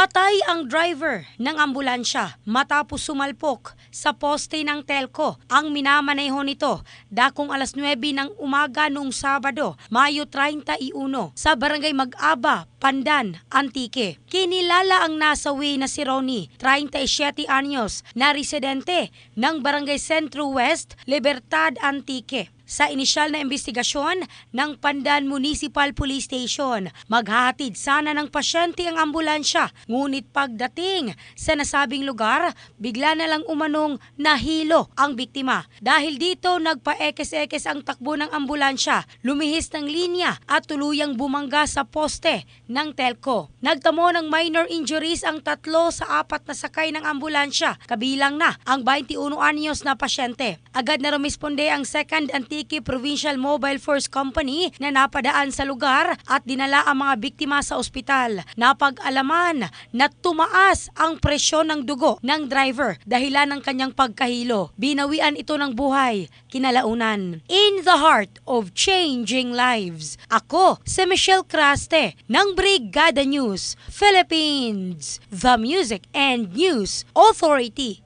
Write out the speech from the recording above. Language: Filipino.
Patay ang driver ng ambulansya matapos sumalpok sa poste ng telco. Ang minamaneho nito dakong alas 9 ng umaga noong Sabado, Mayo 31 sa Barangay Mag-aba, Pandan, Antique. Kinilala ang nasawi na si Ronnie, 37 anyos, na residente ng Barangay Centro West, Libertad, Antique. Sa inisyal na investigasyon ng Pandan Municipal Police Station, maghahatid sana ng pasyente ang ambulansya. Ngunit pagdating sa nasabing lugar, bigla na lang umanong nahilo ang biktima. Dahil dito, nagpa-ekes-ekes ang takbo ng ambulansya, lumihis ng linya at tuluyang bumangga sa poste ng telco. Nagtamo ng minor injuries ang 3 sa 4 na sakay ng ambulansya, kabilang na ang 21 anyos na pasyente. Agad na rumisponde ang 2nd Antique Provincial Mobile Force Company na napadaan sa lugar at dinala ang mga biktima sa ospital. Napag-alaman na tumaas ang presyon ng dugo ng driver dahilan ng kanyang pagkahilo. Binawian ito ng buhay kinalaunan. In the heart of changing lives, ako si Michelle Craste ng Brigada News Philippines, the Music and News Authority.